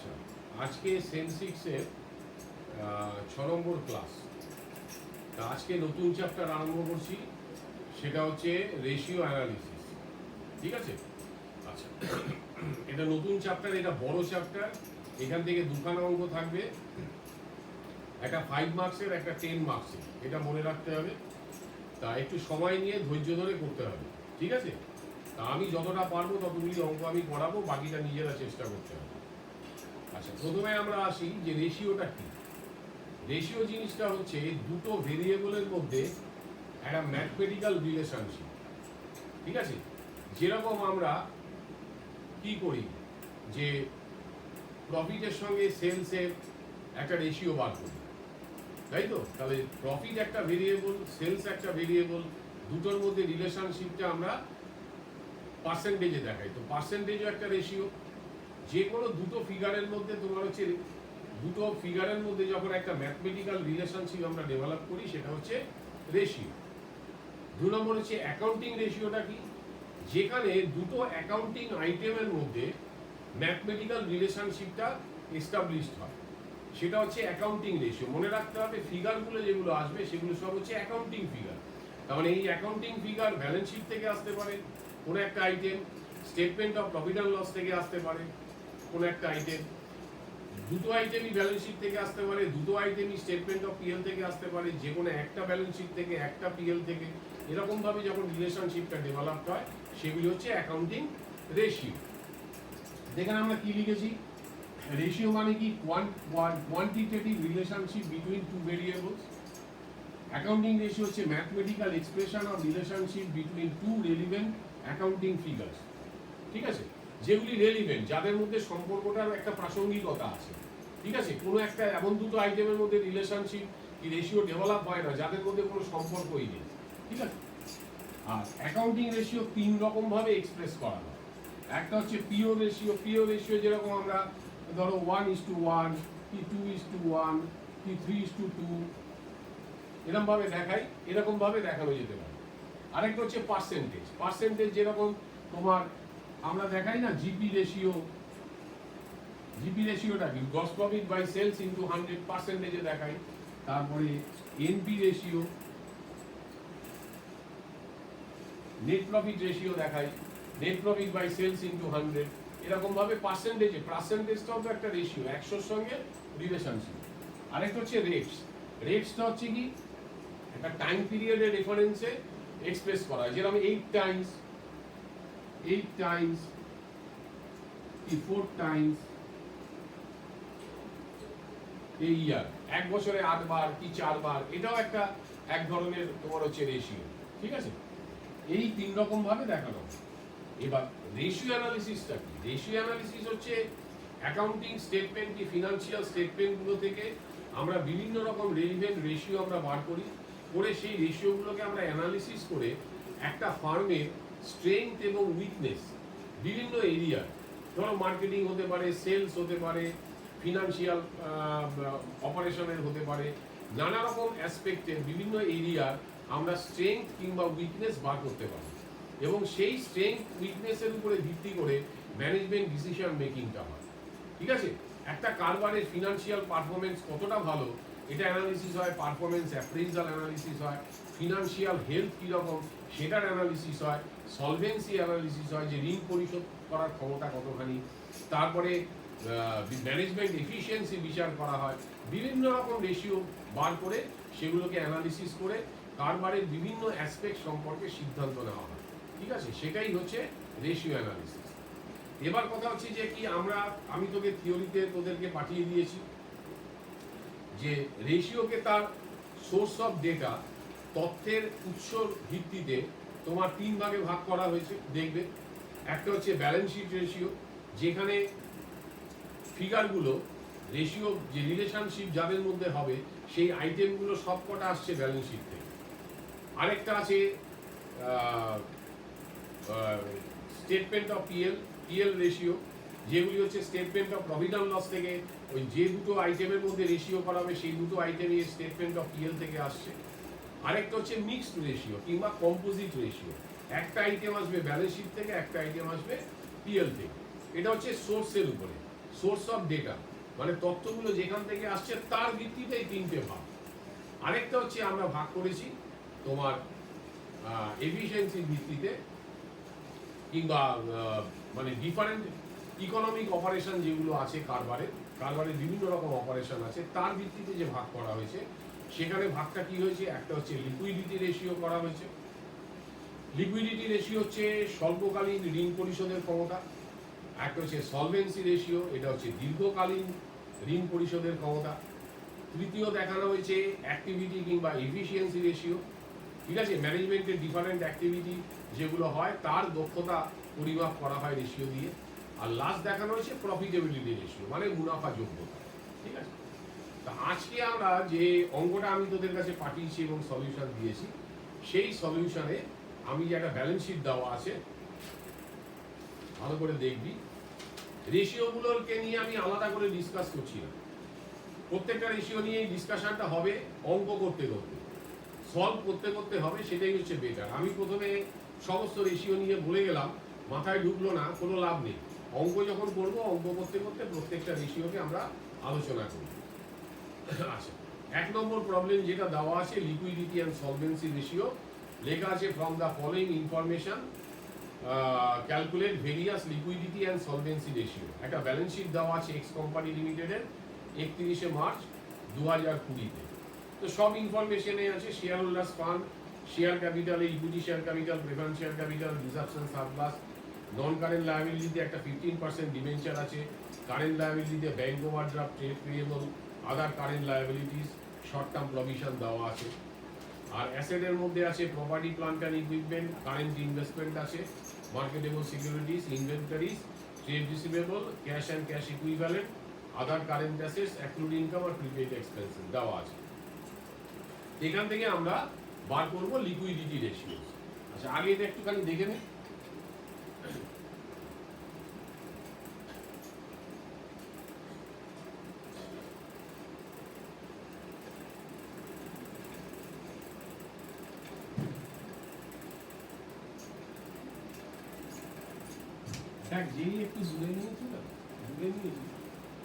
আচ্ছা, আজকে সেন্সিক্সের 6 নম্বর ক্লাস। তা আজকে নতুন চ্যাপ্টার আরম্ভ করছি, সেটা হচ্ছে রেশিও অ্যানালিসিস। ঠিক আছে? আচ্ছা, এটা নতুন চ্যাপ্টার, এটা বড় চ্যাপ্টার। এখান থেকে দুখানা অঙ্ক থাকবে, একটা 5 মার্কসের, একটা 10 মার্কসের। এটা মনে রাখতে হবে। তা একটু সময় নিয়ে ধৈর্য ধরে করতে হবে। ঠিক আছে? তা আমি যতটা পারবো ততগুলি অঙ্ক আমি করাবো, বাকিটা নিজেরা চেষ্টা করতে হবে। আচ্ছা, প্রথমে আমরা আসি যে রেশিওটা কি। রেশিও জিনিসটা হচ্ছে দুটো ভেরিয়েবলের মধ্যে একটা ম্যাথমেটিক্যাল রিলেশনশিপ। ঠিক আছে? যেরকম আমরা কি করি যে প্রফিটের সঙ্গে সেলসের একটা রেশিও বার করি, তাই তো? তাহলে প্রফিট একটা ভেরিয়েবল, সেলস একটা ভেরিয়েবল, দুটোর মধ্যে রিলেশনশিপটা আমরা পার্সেন্টেজে দেখাই। তো পার্সেন্টেজও একটা রেশিও। যে কোনো দুটো ফিগারের মধ্যে তোমার হচ্ছে, দুটো ফিগারের মধ্যে যখন একটা ম্যাথমেটিক্যাল রিলেশনশিপ আমরা ডেভেলপ করি, সেটা হচ্ছে রেশিও। 2 নম্বর হচ্ছে অ্যাকাউন্টিং রেশিওটা কি, যেখানে দুটো অ্যাকাউন্টিং আইটেমের মধ্যে ম্যাথমেটিক্যাল রিলেশনশিপটা এস্টাবলিশড হয়, সেটা হচ্ছে অ্যাকাউন্টিং রেশিও। মনে রাখতে হবে ফিগারগুলো যেগুলো আসবে সেগুলো সব হচ্ছে অ্যাকাউন্টিং ফিগার। তার মানে এই অ্যাকাউন্টিং ফিগার ব্যালেন্স শিট থেকে আসতে পারে কোনো একটা item, statement of profit and loss থেকে আসতে পারে কোনো একটা আইটেম, দুটো আইটেমই ব্যালেন্স শিট থেকে আসতে পারে, দুটো আইটেমই স্টেটমেন্ট অফ পিএল থেকে আসতে পারে, যে কোনো একটা ব্যালেন্স শিট থেকে, একটা পিএল থেকে। এরকমভাবে যখন রিলেশনশিপটা ডেভেলপড হয়, সেগুলি হচ্ছে অ্যাকাউন্টিং রেশিও। দেখেন আমরা কি লিখেছি, রেশিও মানে কি, quantitative relationship between two variables. Accounting ratio হচ্ছে mathematical expression of relationship between two relevant accounting figures. ঠিক আছে? যেগুলি রেলিভেন্ট, যাদের মধ্যে সম্পর্কটার একটা প্রাসঙ্গিকতা আছে। ঠিক আছে? কোনো একটা এমন দুটো আইটেমের মধ্যে রিলেশনশিপ কি রেশিও ডেভেলপ হয় না যাদের মধ্যে কোনো সম্পর্কই নেই। ঠিক আছে? আর অ্যাকাউন্টিং রেশিও 3 রকম ভাবে এক্সপ্রেস করা হয়। একটা হচ্ছে পিওর রেশিও। পিওর রেশিও যেরকম আমরা ধরো 1:1 কি 2:1 কি 3:2 এরকম ভাবে দেখাই, এরকম ভাবে দেখানো যেতে পারে। আরেকটা হচ্ছে পার্সেন্টেজ। পার্সেন্টেজ যেরকম তোমার আমরা দেখাই না জিপি রেশিও। জিপি রেশিওটা কি, gross profit by sales into 100% দেখাই। তারপরে NP ratio, net profit ratio দেখাই, net profit by sales into 100। এরকম ভাবে পার্সেন্টেজে, পার্সেন্টেজটাও তো একটা রেশিও, 100-র সঙ্গে রিলেশনশিপ। আরেকটা হচ্ছে রেটস। রেটসটা হচ্ছে কি, একটা টাইম পিরিয়ডের রেফারেন্সে এক্সপ্রেস করা হয়, যেরকম 8 টাইমস কি 4 টাইমস এই ইয়ার, 1 বছরে 8 বার কি 4 বার, এটাও একটা এক ধরনের তোমার হচ্ছে রেশিও। ঠিক আছে? এই 3 রকম ভাবে দেখানো। এবার রেশিও অ্যানালিসিসটা কি? রেশিও অ্যানালিসিস হচ্ছে অ্যাকাউন্টিং স্টেটমেন্ট কি ফিনান্সিয়াল স্টেটমেন্টগুলো থেকে আমরা বিভিন্ন রকম রেলিভেন্ট রেশিও আমরা বার করি, করে সেই রেশিওগুলোকে আমরা অ্যানালিসিস করে একটা ফার্মের স্ট্রেংথ এবং উইকনেস বিভিন্ন এরিয়া, ধরো মার্কেটিং হতে পারে, সেলস হতে পারে, ফিনান্সিয়াল অপারেশনের হতে পারে, নানা রকম অ্যাসপেক্টের বিভিন্ন এরিয়ার আমরা স্ট্রেংথ কিংবা উইকনেস বার করতে পারি, এবং সেই স্ট্রেংথ উইকনেসের উপরে ভিত্তি করে ম্যানেজমেন্ট ডিসিশন মেকিংটা হয়। ঠিক আছে? একটা কারবারের ফিনান্সিয়াল পারফরমেন্স কতটা ভালো, এটা অ্যানালিসিস হয়। পারফরমেন্স অ্যাপ্রেইজাল অ্যানালিসিস হয়। ফিনান্সিয়াল হেলথ কীরকম সেটার অ্যানালিসিস হয়। সলভেন্সি অ্যানালিসিস হয়, যে ঋণ পরিশোধ করার ক্ষমতা কতখানি। তারপরে ম্যানেজমেন্ট এফিসিয়েন্সি বিচার করা হয়। বিভিন্ন রকম রেশিও বার করে সেগুলোকে অ্যানালিসিস করে কারবারের বিভিন্ন অ্যাসপেক্ট সম্পর্কে সিদ্ধান্ত নেওয়া হয়। ঠিক আছে? সেটাই হচ্ছে রেশিও অ্যানালিসিস। এবার কথা হচ্ছে যে কি, আমি তোকে থিওরিতে তোদেরকে পাঠিয়ে দিয়েছি যে রেশিওকে তার সোর্স অফ ডেটা, তথ্যের উৎসর ভিত্তিতে তোমার 3 ভাগে ভাগ করা হয়েছে। দেখবে একটা হচ্ছে ব্যালেন্স শিট রেশিও, যেখানে ফিগারগুলো রেশিও যে রিলেশনশিপ যাদের মধ্যে হবে সেই আইটেমগুলো সবকটা আসছে ব্যালেন্স শিট থেকে। আরেকটা আছে স্টেটমেন্ট অফ পিএল রেশিও, যেগুলি হচ্ছে statement of profit and loss থেকে, ওই যে দুটো আইটেমের মধ্যে রেশিও করা হবে সেই দুটো আইটেমই স্টেটমেন্ট অফ পিএল থেকে আসছে। আরেকটা হচ্ছে মিক্সড রেশিও কিংবা কম্পোজিট রেশিও, একটা আইটেম আসবে ব্যালেন্স শিট থেকে, একটা আইটেম আসবে পিএল থেকে। এটা হচ্ছে সোর্সের উপরে। সোর্স অফ ডেটা, মানে তথ্যগুলো যেখান থেকে আসছে তার ভিত্তিতে এই তিনটে ভাগ। আরেকটা হচ্ছে আমরা ভাগ করেছি তোমার এফিসিয়েন্সির ভিত্তিতে, কিংবা মানে ডিফারেন্ট ইকোনমিক অপারেশন যেগুলো আছে কারবারের বিভিন্ন রকম অপারেশন আছে তার ভিত্তিতে যে ভাগ করা হয়েছে, সেখানে ভাগটা কি হয়েছে, একটা হচ্ছে লিকুইডিটি রেশিও করা হয়েছে। লিকুইডিটি রেশিও হচ্ছে স্বল্পকালীন ঋণ পরিশোধের ক্ষমতা, একটা হচ্ছে সলভেন্সি রেশিও, এটা হচ্ছে দীর্ঘকালীন ঋণ পরিশোধের ক্ষমতা। তৃতীয় দেখানো হয়েছে অ্যাক্টিভিটি কিংবা এফিসিয়েন্সি রেশিও, ঠিক আছে, ম্যানেজমেন্টের ডিফারেন্ট অ্যাক্টিভিটি যেগুলো হয় তার দক্ষতা পরিমাপ করা হয় রেশিও দিয়ে। আর লাস্ট দেখানো হয়েছে প্রফিটেবিলিটি রেশিও, মানে মুনাফা যোগ্যতা, ঠিক আছে। তা আজকে আমরা যে অঙ্কটা আমি তোদের কাছে পাঠিয়েছি এবং সলিউশন দিয়েছি, সেই সলিউশনে আমি যে একটা ব্যালেন্স শিট দেওয়া আছে, ভালো করে দেখবি। রেশিওগুলোকে নিয়ে আমি আলাদা করে ডিসকাস করছি না, প্রত্যেকটা রেশিও নিয়েই ডিসকাশনটা হবে অঙ্ক করতে করতে, সলভ করতে করতে হবে, সেটাই হচ্ছে বেটার। আমি প্রথমে সমস্ত রেশিও নিয়ে বলে গেলাম, মাথায় ঢুকলো না, কোনো লাভ নেই। অঙ্ক যখন করবো, অঙ্ক করতে করতে প্রত্যেকটা রেশিওকে আমরা আলোচনা করি। আচ্ছা, 1 নম্বর প্রবলেম যেটা দেওয়া আছে, লিকুইডিটি অ্যান্ড সলভেন্সি রেশিও, লেখা আছে from the following information calculate various liquidity and solvency ratio. একটা ব্যালেন্স শিট দেওয়া আছে এক্স কোম্পানি লিমিটেডের 31শে মার্চ 2020-তে। তো সব ইনফরমেশনে আছে share holders fund, share capital, equity share capital, preference share capital, reserves surplus, non current লায়াবিলিটিতে একটা 15% ডিবেঞ্চার আছে, কারেন্ট লায়াবিলিটিতে bank overdraft, trade payable, other current liabilities, short term provision দেওয়া আছে। আর অ্যাসেটের মধ্যে আছে property, plant and equipment, current investment আছে, marketable securities, inventories, trade receivable, cash and cash equivalent, other current assets, accrued income আর prepaid expenses দেওয়া আছে। এখান থেকে আমরা বার করব লিকুইডিটি রেশিও। আচ্ছা, আগে এটা একটুখানি দেখে নিই। দেখ, যেই একটু দূরে নিয়েছি না, দূরে নিয়েছি,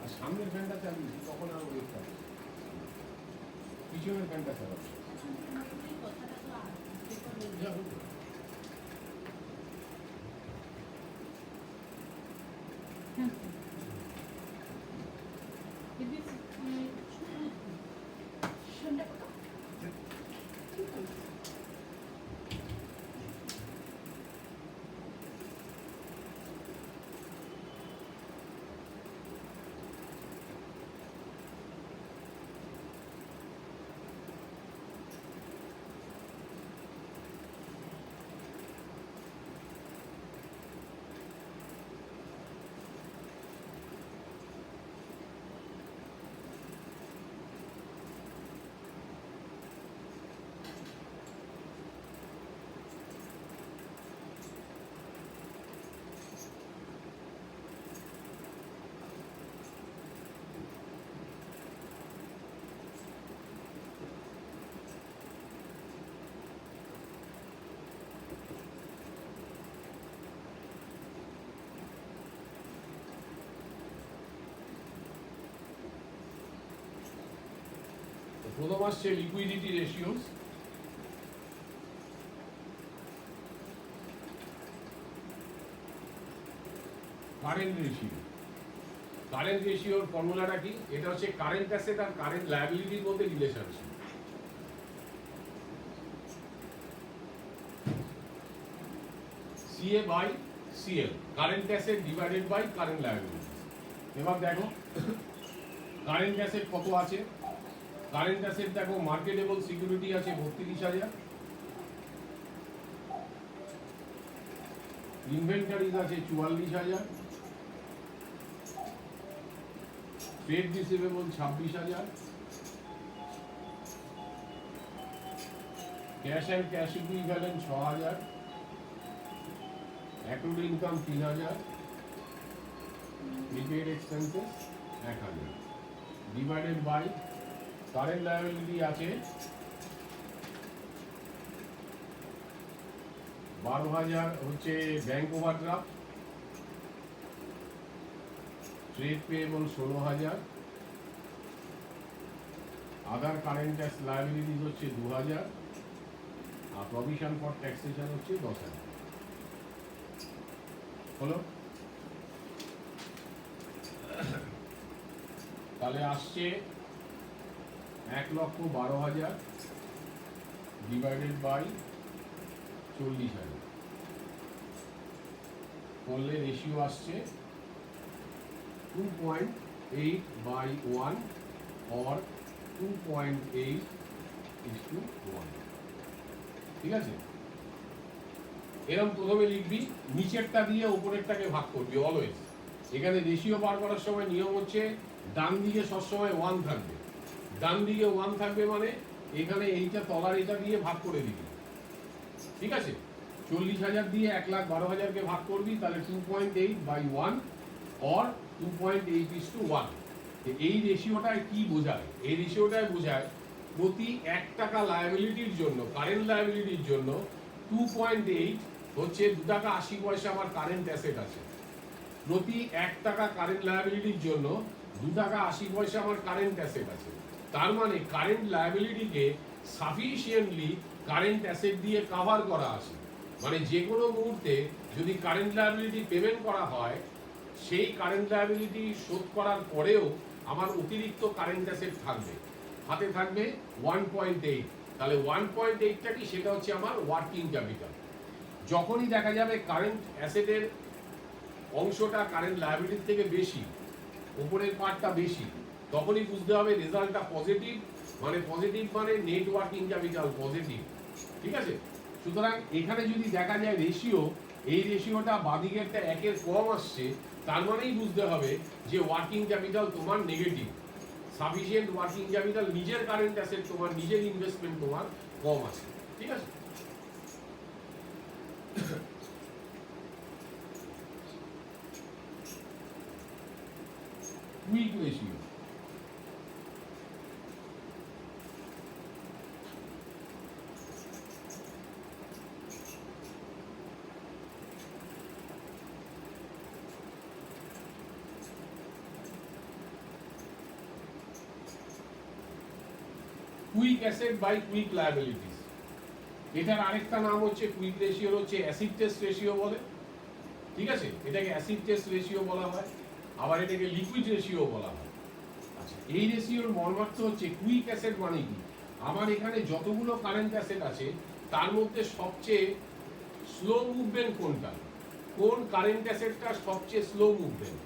আর সামনের ফ্যানটা চালিয়েছি, তখন আরো ওয়েট থাকে, পিছনের ফ্যানটা চালাচ্ছি। প্রথম আসছে liquidity ratios. Current ratio, current রেশিওর ফর্মুলাটা কি? এটা হচ্ছে কারেন্ট অ্যাসেট আর কারেন্ট লায়াবিলিটির মধ্যে relationship. CA by CL, current asset divided by current liability. এবার দেখো কারেন্ট অ্যাসেট কত আছে। কারেন্ট অ্যাসেট দেখো, মার্কেটেবল সিকিউরিটি আছে 32,000, ইনভেন্টরিজ আছে 44,000, trade receivable 26,000, cash and cash equivalent 6,000, accrued income 3,000, prepaid expenses 1,000, divided by current liability আছে 12,000, হচ্ছে bank overdraft trade payable 16,000, আদার current tax liabilities হচ্ছে 2,000, আর প্রভিশন ফর ট্যাক্সেশন হচ্ছে 10,000। হলো? তাহলে আসছে 1,12,000 ডিভাইডেড বাই 40,000 করলে রেশিও আসছে 2.8/1 or 2.8:1। ঠিক আছে? এরকম প্রথমে লিখবি, নিচেরটা দিয়ে উপরেরটাকে ভাগ করবি অলওয়েজ। এখানে রেশিও বার করার সময় নিয়ম হচ্ছে ডান দিকে সবসময় 1 থাকবে। ডান দিকে 1 থাকবে মানে এখানে এইটা তলার এটা দিয়ে ভাগ করে দিবি। ঠিক আছে? 40,000 দিয়ে 1,12,000কে ভাগ করবি, তাহলে 2.8/1 or 2.8:1। এই রেশিওটায় কি বোঝায়? এই রেশিওটায় বোঝায় প্রতি 1 টাকা লায়াবিলিটির জন্য, কারেন্ট লায়াবিলিটির জন্য 2.8 হচ্ছে 2 টাকা 80 পয়সা আমার কারেন্ট অ্যাসেট আছে। প্রতি 1 টাকা কারেন্ট লায়াবিলিটির জন্য 2 টাকা 80 পয়সা আমার কারেন্ট অ্যাসেট আছে। তার মানে কারেন্ট লায়াবিলিটিকে সাফিসিয়েন্টলি কারেন্ট অ্যাসেট দিয়ে কভার করা আছে। মানে যে কোনো মুহূর্তে যদি কারেন্ট লায়াবিলিটি পেমেন্ট করা হয়, সেই কারেন্ট লায়াবিলিটি শোধ করার পরেও আমার অতিরিক্ত কারেন্ট অ্যাসেট থাকবে, হাতে থাকবে 1.8। তাহলে 1.8টা কি? সেটা হচ্ছে আমার ওয়ার্কিং ক্যাপিটাল। যখনই দেখা যাবে কারেন্ট অ্যাসেটের অংশটা কারেন্ট লায়াবিলিটি থেকে বেশি, উপরের পার্টটা বেশি, তখনই বুঝতে হবে রেজাল্টটা পজিটিভ। মানে পজিটিভ মানে নেট ওয়ার্কিং ক্যাপিটাল পজিটিভ। ঠিক আছে? সুতরাং এখানে যদি দেখা যায় রেশিও, এই রেশিওটা বাদিকেরটা 1-এর কম আসছে, তার মানেই বুঝতে হবে যে ওয়ার্কিং ক্যাপিটাল তোমার নেগেটিভ। সাফিসিয়েন্ট ওয়ার্কিং ক্যাপিটাল, নিজের কারেন্ট অ্যাসেট তোমার, নিজের ইনভেস্টমেন্ট তোমার কম আছে। ঠিক আছে? Quick ratio. Quick asset by quick liabilities. এটার আরেকটা নাম হচ্ছে কুইক রেশিও, হচ্ছে অ্যাসিড টেস্ট রেশিও বলে। ঠিক আছে? এটাকে অ্যাসিড টেস্ট রেশিও বলা হয়, আবার এটাকে লিকুইড রেশিও বলা হয়। আচ্ছা, এই রেশিওর মর্মার্থ হচ্ছে কুইক অ্যাসেট মানে কি? আমার এখানে যতগুলো কারেন্ট অ্যাসেট আছে তার মধ্যে সবচেয়ে স্লো মুভমেন্ট কোনটা? কোন কারেন্ট অ্যাসেটটা সবচেয়ে স্লো মুভমেন্ট?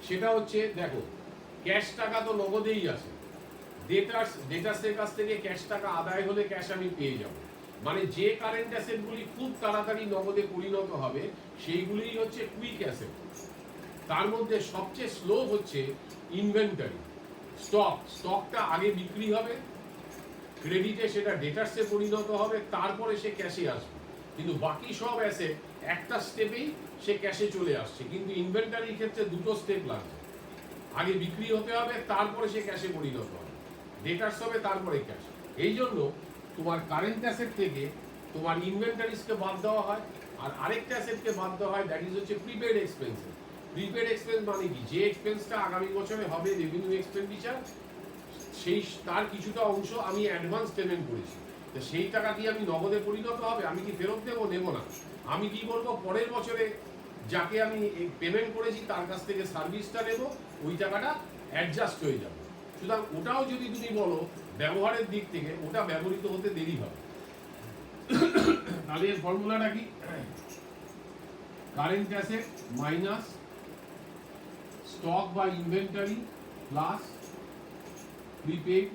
সেটা হচ্ছে, দেখো, ক্যাশ টাকা তো নগদেই আছে। ডেটার্সের কাছ থেকে ক্যাশ টাকা আদায় হলে ক্যাশ আমি পেয়ে যাব। মানে যে কারেন্ট অ্যাসেটগুলি খুব তাড়াতাড়ি নগদে পরিণত হবে সেইগুলিই হচ্ছে কুইক অ্যাসেট। তার মধ্যে সবচেয়ে স্লো হচ্ছে ইনভেন্টরি, স্টকটা আগে বিক্রি হবে, ক্রেডিটে সেটা ডেটার্সে পরিণত হবে, তারপরে সে ক্যাশে আসবে। কিন্তু বাকি সব অ্যাসেট একটা স্টেপেই সে ক্যাশে চলে আসছে। কিন্তু ইনভেন্টারির ক্ষেত্রে দুটো স্টেপ লাগবে, আগে বিক্রি হতে হবে, তারপরে সে ক্যাশে পরিণত হবে, ডেটার্স হবে, তারপরে ক্যাশ। এই জন্য তোমার কারেন্ট অ্যাসেট থেকে তোমার ইনভেন্টারিজকে বাদ দেওয়া হয়, আর আরেকটা অ্যাসেটকে বাদ দেওয়া হয়, দ্যাট ইজ হচ্ছে প্রিপেড এক্সপেন্সেস। প্রিপেড এক্সপেন্স মানে কি? যে এক্সপেন্সটা আগামী বছরে হবে রেভিনিউ এক্সপেন্ডিচার, সেই তার কিছুটা অংশ আমি অ্যাডভান্স পেমেন্ট করেছি, তো সেই টাকা দিয়ে আমি নগদে পরিণত হবে, আমি কি ফেরত দেবো? নেবো না। আমি কি করবো? পরের বছরে যাকে আমি পেমেন্ট করেছি তার কাছ থেকে সার্ভিসটা নেব, ওই টাকাটা অ্যাডজাস্ট হয়ে যাবে। সুতরাং ওটাও যদি তুমি বলো ব্যবহারের দিক থেকে, ওটা ব্যবহৃত হতে দেরি হবে। তাহলে এর ফর্মুলাটা কি? কারেন্ট অ্যাসেট মাইনাস স্টক বা inventory plus prepaid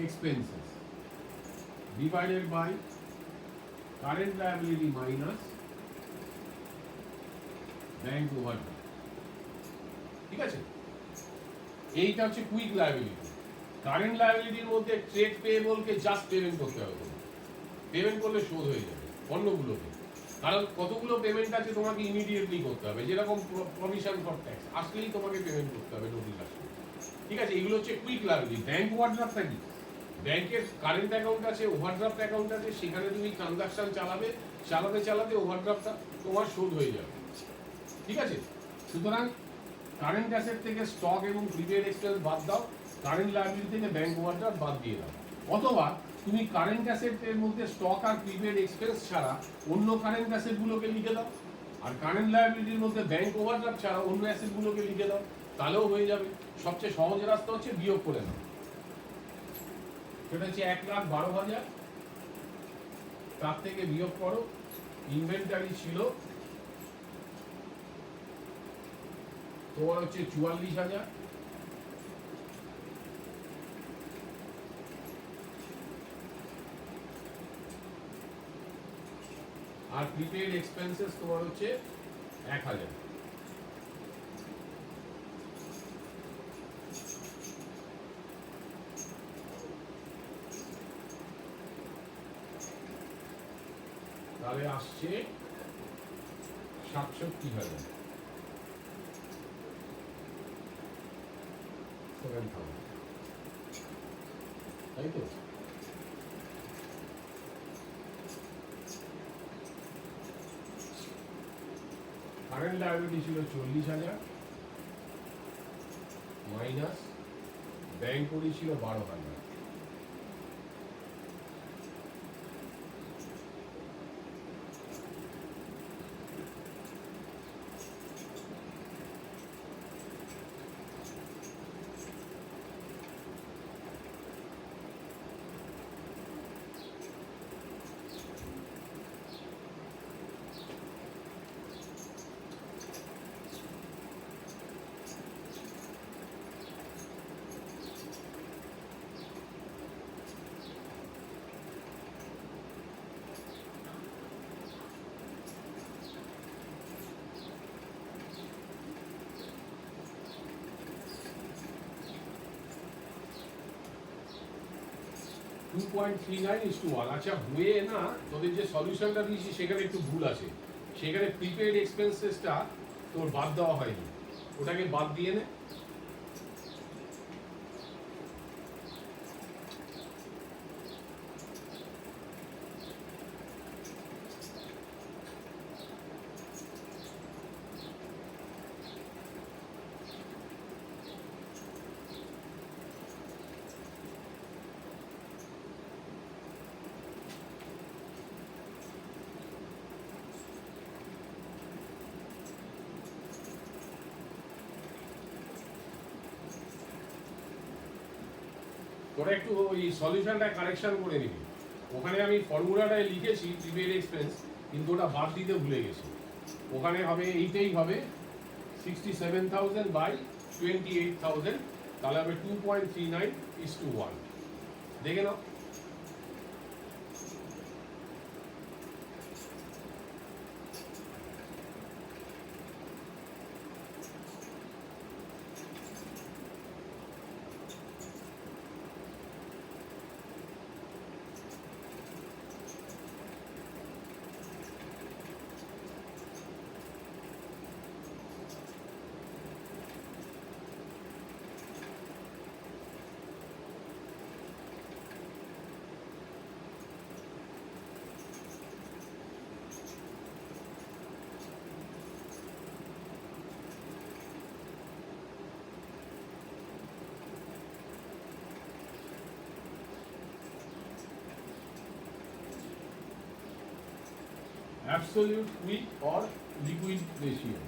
expenses divided by current liability minus bank overdraft. ঠিক আছে? এইটা হচ্ছে কুইক লায়াবিলিটি। কারেন্ট লায়াবিলিটির মধ্যে ট্রেড পেয়েবলকে জাস্ট পেমেন্ট করতে হবে, পেমেন্ট করলে শোধ হয়ে যাবে অন্যগুলোকে। কারণ কতগুলো পেমেন্ট আছে তোমাকে ইমিডিয়েটলি করতে হবে, যেরকম প্রভিশন ফর ট্যাক্স আসলেই তোমাকে পেমেন্ট করতে হবে নোটিশ আসলে। ঠিক আছে? এগুলো হচ্ছে কুইক লায়াবিলিটি। ব্যাংক ওভারড্রাফটটা কি? ব্যাংকের কারেন্ট অ্যাকাউন্ট আছে, ওভারড্রাফট অ্যাকাউন্ট আছে, সেখানে তুমি ট্রানজাকশন চালাতে চালাতে ওভারড্রাফটটা তোমার শোধ হয়ে যাবে। ঠিক আছে? সুতরাং কারেন্ট অ্যাসেট থেকে স্টক এবং প্রিপেড এক্সপেন্স বাদ দাও, কারেন্ট লায়াবিলিটি থেকে ব্যাংক ওভারড্রাফট বাদ দিয়ে দাও, অথবা তুমি কারেন্ট অ্যাসেটের মধ্যে স্টক আর প্রিপেড এক্সপেন্স ছাড়া অন্য কারেন্ট অ্যাসেটগুলোকে লিখে দাও, আর কারেন্ট লায়াবিলিটির মধ্যে ব্যাংক ওভারড্রাফট ছাড়া অন্য অ্যাসেটগুলোকে লিখে দাও, তাহলেও হয়ে যাবে। সবচেয়ে সহজ রাস্তা হচ্ছে বিয়োগ করে নাও। সেটা হচ্ছে 1,12,000, তার থেকে বিয়োগ করো ইনভেন্টারি ছিল তোমার হচ্ছে 44,000, আর প্রিপেড এক্সপেন্সেস তোমার হচ্ছে 1,000। তাহলে আসছে 67,000, 7,000, তাই তো? কারেন্ট লায়াবিলিটি ছিল 40,000 মাইনাস ব্যাংক করেছিল 12,000। টু 2.39:1। আচ্ছা, বইয়ে না তোদের যে সলিউশনটা দিয়েছি সেখানে একটু ভুল আছে, সেখানে প্রিপেড এক্সপেন্সেসটা তোর বাদ দেওয়া হয়নি, ওটাকে বাদ দিয়ে নে। তোরা একটু ওই সলিউশনটা কারেকশন করে নিবি। ওখানে আমি ফর্মুলাটায় লিখেছি প্রিপেড এক্সপেন্স, কিন্তু ওটা বাদ দিতে ভুলে গেছি। ওখানে হবে এইটাই হবে 67,000 বাই 28,000, তাহলে হবে 2.39:1। দেখে নাও। Absolute quick or liquid ratio।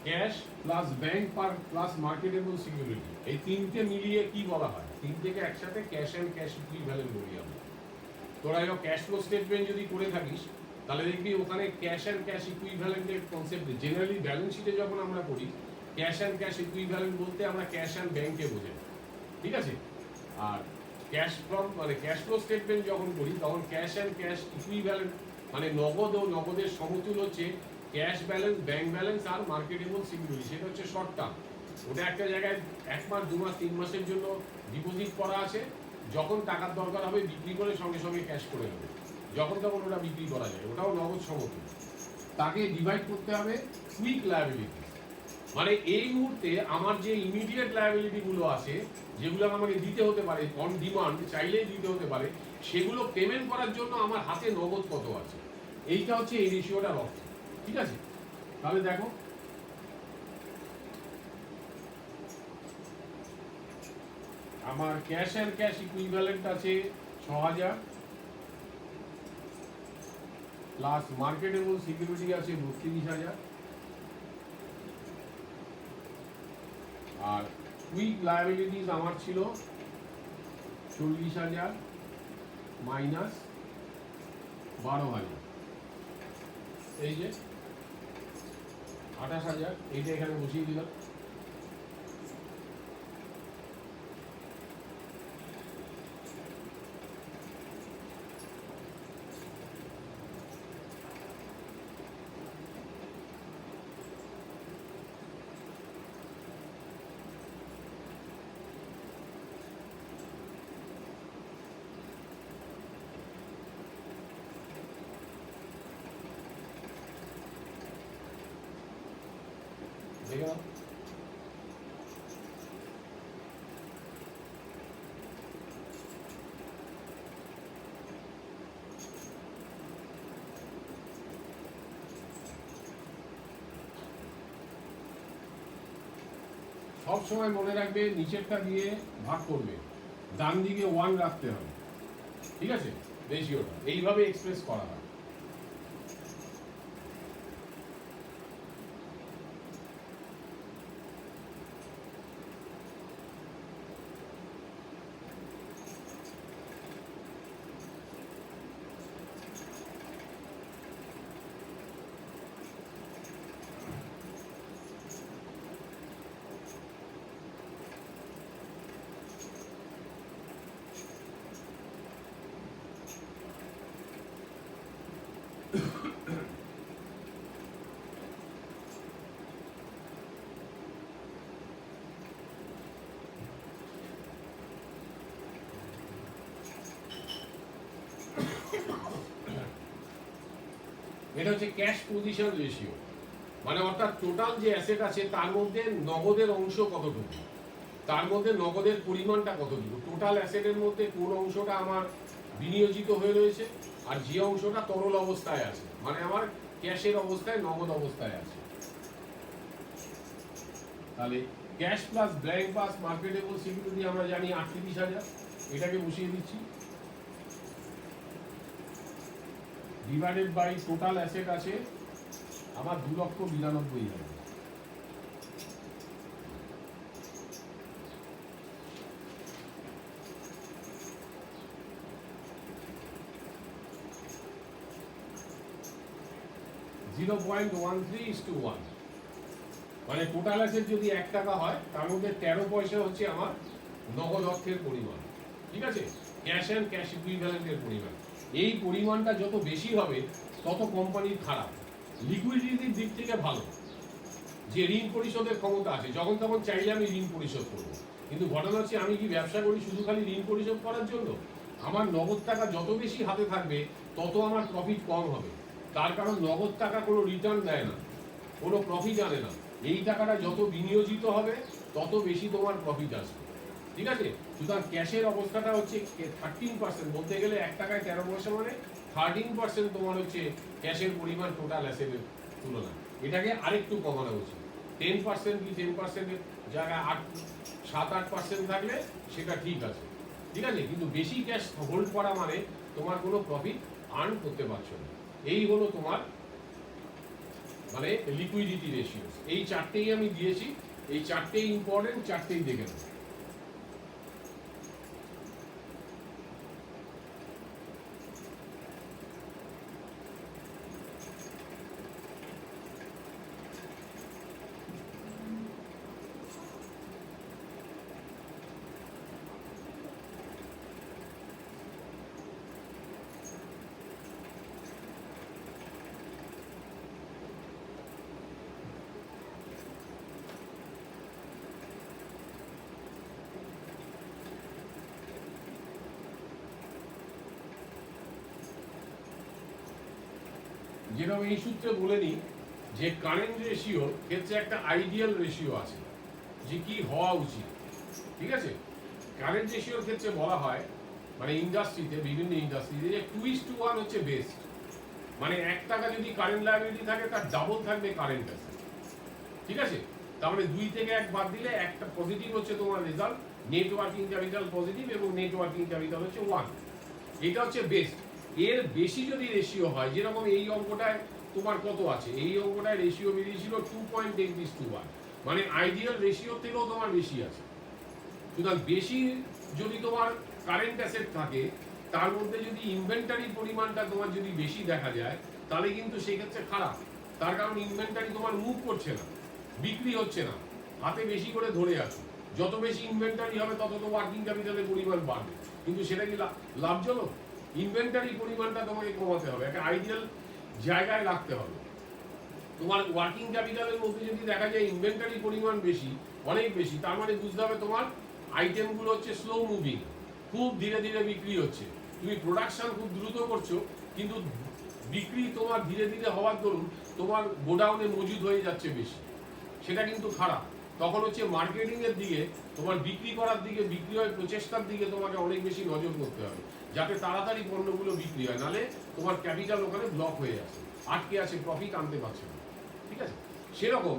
Cash plus bank plus marketable security, এই তিনটে মিলিয়ে কি বলা হয়? তিনটেকে একসাথে ক্যাশ অ্যান্ড ক্যাশ ইকুইভ্যালেন্ট বলি আমরা। তোরা এবার ক্যাশ ফ্লো স্টেটমেন্ট যদি করে থাকিস তাহলে দেখবি ওখানে ক্যাশ অ্যান্ড ক্যাশ ইকুইভ্যালেন্টের কনসেপ্ট জেনারেলি ব্যালেন্স শিটে যখন আমরা করি ক্যাশ অ্যান্ড ক্যাশ ইকুইভ্যালেন্ট বলতে আমরা ক্যাশ অ্যান্ড ব্যাংকে বোঝাই, ঠিক আছে? আর ক্যাশ ফ্রম মানে ক্যাশ ফ্লো স্টেটমেন্ট যখন করি তখন ক্যাশ অ্যান্ড ক্যাশ ইকুইভ্যালেন্ট মানে নগদ ও নগদের সমতুল হচ্ছে ক্যাশ ব্যালেন্স, ব্যাংক ব্যালেন্স আর মার্কেটেবল সিকিউরিটি। সেটা হচ্ছে শর্ট টার্ম, ওটা একটা জায়গায় 1 মাস 2 মাস 3 মাসের জন্য ডিপোজিট করা আছে, যখন টাকার দরকার হবে বিক্রি করে সঙ্গে সঙ্গে ক্যাশ করে নেবে, যখন তখন ওটা বিক্রি করা যায়, ওটাও নগদ সমতুল। তাকে ডিভাইড করতে হবে কুইক লায়াবিলিটি, মানে এই মুহূর্তে আমার যে ইমিডিয়েট লায়াবিলিটি গুলো আছে যেগুলো আমাকে দিতে হতে পারে অন ডিমান্ড, চাইলেই দিতে হতে পারে, সেগুলো পেমেন্ট করার জন্য আমার হাতে নগদ কত আছে, এইটা হচ্ছে এই রেশিওটার অর্থ, ঠিক আছে? তাহলে দেখো আমার ক্যাশ অ্যান্ড ক্যাশ ইকুইভ্যালেন্ট আছে 6000 প্লাস মার্কেটেবল সিকিউরিটি আছে 32000 আর কুইক লায়াবিলিটিস আমার ছিল 40000 মাইনাস 12000, এই যে 28000, এইটা এখানে বসিয়ে দিলাম। দেখে নাও সব সময় মনে রাখবে নিচেরটা দিয়ে ভাগ করবে, ডান দিকে 1 রাখতে হবে, ঠিক আছে? রেশিওটা এইভাবে এক্সপ্রেস করা হয়। এটা হচ্ছে ক্যাশ পজিশন রেশিও, মানে অর্থাৎ টোটাল যে অ্যাসেট আছে তার মধ্যে নগদের অংশ কতটুকু, তার মধ্যে নগদের পরিমাণটা কতটুকু, টোটাল অ্যাসেটের মধ্যে কোন অংশটা আমার বিনিয়োজিত হয়ে রয়েছে আর যে অংশটা তরল অবস্থায় আছে, মানে আমার ক্যাশের অবস্থায় নগদ অবস্থায় আছে। তাহলে cash plus bank plus marketable security আমরা জানি 38000, এটাকে বসিয়ে দিচ্ছি ডিভাইডেড বাই টোটাল অ্যাসেট আছে আমার 2,92,000। (0.13:1) মানে টোটাল অ্যাসেট যদি 1 টাকা হয় তার মধ্যে 13 পয়সা হচ্ছে আমার নগদ অর্থের পরিমাণ, ঠিক আছে? ক্যাশ অ্যান্ড ক্যাশ ইকুইভ্যালেন্টের পরিমাণ। এই পরিমাণটা যত বেশি হবে তত কোম্পানির খারাপ, লিকুইডিটির দিক থেকে ভালো, যে ঋণ পরিশোধের ক্ষমতা আছে, যখন তখন চাইলে আমি ঋণ পরিশোধ করবো। কিন্তু ঘটনা হচ্ছে আমি কি ব্যবসা করি শুধু খালি ঋণ পরিশোধ করার জন্য? আমার নগদ টাকা যত বেশি হাতে থাকবে তত আমার প্রফিট কম হবে, তার কারণ নগদ টাকা কোনো রিটার্ন দেয় না, কোনো প্রফিট আনে না। এই টাকাটা যত বিনিয়োজিত হবে তত বেশি তোমার প্রফিট আসবে, ঠিক আছে? সুতরাং ক্যাশের অবস্থাটা হচ্ছে 13%, বলতে গেলে 1 টাকায় 13 পয়সা, মানে 13% তোমার হচ্ছে ক্যাশের পরিমাণ টোটাল অ্যাসেটের তুলনায়। এটাকে আরেকটু কমানো উচিত, 10% কি 10%-এর জায়গায় 7-8% থাকলে সেটা ঠিক আছে, ঠিক আছে? কিন্তু বেশি ক্যাশ হোল্ড করা মানে তোমার কোনো প্রফিট আর্ন করতে পারছো না। এই হলো তোমার মানে লিকুইডিটি রেশিও। এই 4টেই আমি দিয়েছি, এই 4টেই ইম্পর্টেন্ট, 4টেই দেখে নেব। যেরকম এই সূত্রে বলে নিই যে কারেন্ট রেশিও ক্ষেত্রে একটা আইডিয়াল রেশিও আছে যে কি হওয়া উচিত। ঠিক আছে, কারেন্ট রেশিওর ক্ষেত্রে বলা হয় মানে ইন্ডাস্ট্রিতে, বিভিন্ন ইন্ডাস্ট্রিতে যে 2:1 হচ্ছে বেস্ট। মানে 1 টাকা যদি কারেন্ট লায়াবিলিটি থাকে তার ডাবল থাকবে কারেন্ট অ্যাসেট। ঠিক আছে, তার মানে 2 থেকে 1 বাদ দিলে একটা পজিটিভ হচ্ছে তোমার result, net working capital positive এবং নেট ওয়ার্কিং ক্যাপিটাল হচ্ছে 1। এটা হচ্ছে বেস্ট। এর বেশি যদি রেশিও হয়, যেরকম এই অঙ্কটায় তোমার কত আছে, এই অঙ্কটায় রেশিও বেরিয়েছিল 2.8:1, মানে আইডিয়াল রেশিও থেকেও তোমার বেশি আছে। সুতরাং বেশি যদি তোমার কারেন্ট অ্যাসেট থাকে, তার মধ্যে যদি ইনভেন্টারির পরিমাণটা তোমার যদি বেশি দেখা যায়, তাহলে কিন্তু সেক্ষেত্রে খারাপ। তার কারণ ইনভেন্টারি তোমার মুভ করছে না, বিক্রি হচ্ছে না, হাতে বেশি করে ধরে আছো। যত বেশি ইনভেন্টারি হবে তত তো ওয়ার্কিং ক্যাপিটালের পরিমাণ বাড়বে, কিন্তু সেটা কি লাভজনক? ইনভেন্টারি পরিমাণটা তোমাকে কমাতে হবে, একটা আইডিয়াল জায়গায় রাখতে হবে। তোমার ওয়ার্কিং ক্যাপিটালের মধ্যে যদি দেখা যায় ইনভেন্টারি পরিমাণ বেশি, অনেক বেশি, তার মানে বুঝতে হবে তোমার আইটেমগুলো হচ্ছে স্লো মুভিং, খুব ধীরে ধীরে বিক্রি হচ্ছে। তুমি প্রোডাকশন খুব দ্রুত করছো, কিন্তু বিক্রি তোমার ধীরে ধীরে হওয়ার দরুন তোমার গোডাউনে মজুদ হয়ে যাচ্ছে বেশি, সেটা কিন্তু খারাপ। তখন হচ্ছে মার্কেটিং এর দিকে, তোমার বিক্রি করার দিকে, বিক্রয় প্রচেষ্টার দিকে তোমাকে অনেক বেশি নজর করতে হবে, যাতে তাড়াতাড়ি পণ্যগুলো বিক্রি হয়, নালে তোমার ক্যাপিটাল ওখানে ব্লক হয়ে আছে, আটকে আছে, প্রফিট আনতে পারছে না। ঠিক আছে, সেরকম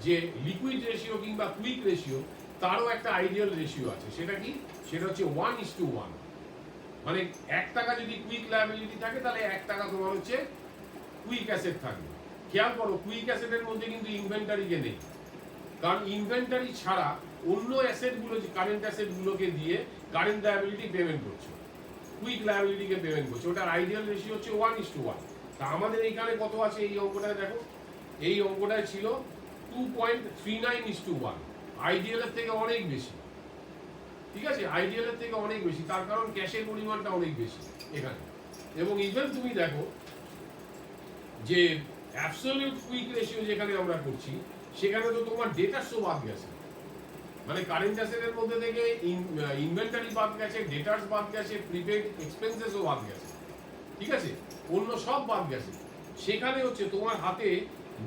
যে লিকুইড রেশিও কিংবা কুইক রেশিও, তারও একটা আইডিয়াল রেশিও আছে। সেটা কি? সেটা হচ্ছে 1:1। মানে 1 টাকা যদি কুইক লায়াবিলিটি থাকে, তাহলে 1 টাকা তোমার হচ্ছে কুইক অ্যাসেট থাকবে। খেয়াল করো, কুইক অ্যাসেটের মধ্যে কিন্তু ইনভেন্টারিকে নেই, কারণ ইনভেন্টারি ছাড়া অন্য অ্যাসেটগুলো, কারেন্ট অ্যাসেটগুলোকে দিয়ে কারেন্ট লায়াবিলিটি পেমেন্ট করছে, কুইক লায়াবিলিটিকে পেমেন্ট করছে। ওটার আইডিয়াল রেশিও হচ্ছে 1:1। তা আমাদের এইখানে কত আছে এই অঙ্কটায় দেখো, এই অঙ্কটায় ছিল 2.39:1, আইডিয়ালের থেকে অনেক বেশি। ঠিক আছে, আইডিয়ালের থেকে অনেক বেশি, তার কারণ ক্যাশের পরিমাণটা অনেক বেশি এখানে। এবং ইভেন তুমি দেখো যে অ্যাবসলিউট কুইক রেশিও যেখানে আমরা করছি, সেখানে তো তোমার ডেটার্সও বাদ গেছে। মানে কারেন্ট অ্যাসেটের মধ্যে থেকে ইনভেন্টারি বাদ গেছে, ডেটার্স বাদ গেছে, প্রিপেড এক্সপেন্সেসও বাদ গেছে। ঠিক আছে, অন্য সব বাদ গেছে। সেখানে হচ্ছে তোমার হাতে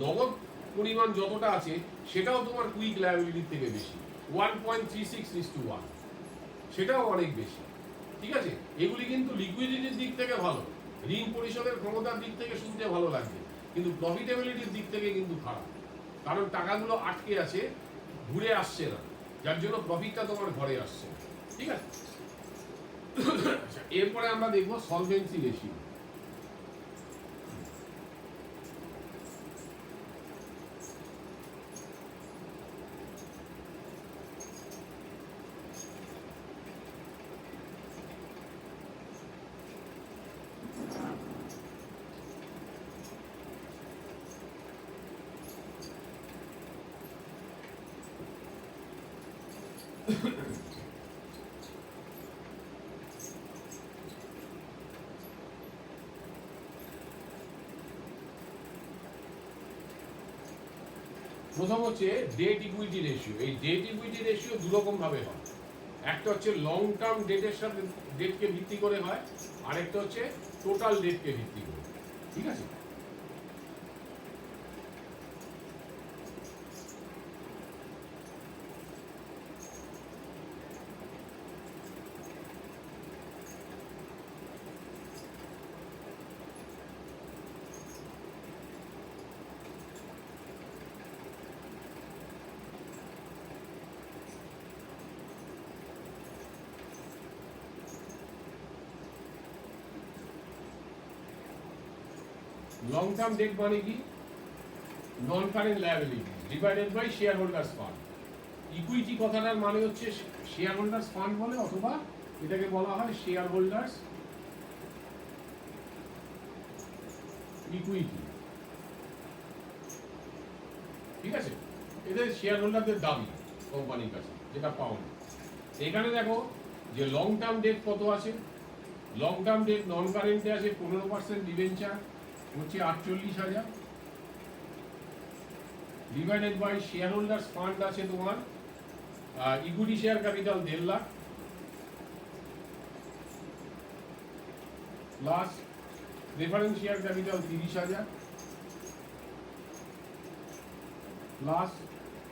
নগদ পরিমাণ যতটা আছে, সেটাও তোমার কুইক লায়াবিলিটির থেকে বেশি, 1.36:1, সেটাও অনেক বেশি। ঠিক আছে, এগুলি কিন্তু লিকুইডিটির দিক থেকে ভালো, ঋণ পরিশোধের ক্ষমতার দিক থেকে শুনতে ভালো লাগবে, কিন্তু প্রফিটেবিলিটির দিক থেকে কিন্তু খারাপ। কারণ টাকাগুলো আটকে আছে, ঘুরে আসছে না, যার জন্য প্রফিটটা তোমার ঘরে আসছে। ঠিক আছে, এরপরে আমরা দেখবো সলভেন্সি রেশিও। প্রথম হচ্ছে ডেট ইকুইটি রেশিও। এই ডেট ইকুইটি রেশিও দুরকম ভাবে হয়, একটা হচ্ছে লং টার্ম ডেটের সাথে, ডেটকে ভিত্তি করে হয়, আর একটা হচ্ছে টোটাল ডেটকে ভিত্তি করে। ঠিক আছে, লং টার্ম ডেট মানে কি? Non current liability divided by share holders fund. Equity কথাটার মানে হচ্ছে শেয়ার হোল্ডার্স ফান্ড বলে, অথবা এটাকে বলা হয় শেয়ার হোল্ডার্স ইকুইটি। ঠিক আছে, এদের শেয়ার হোল্ডারদের দাবি কোম্পানির কাছে, যেটা পাওনা। এখানে দেখো যে লং টার্ম ডেট কত আছে। লং টার্ম ডেট নন কারেন্টে আছে 15% ডিবেঞ্চার, হচ্ছে 48,000, divided by share holders fund আছে তোমার equity share capital 1.5 lakh, plus preference share capital 30,000, plus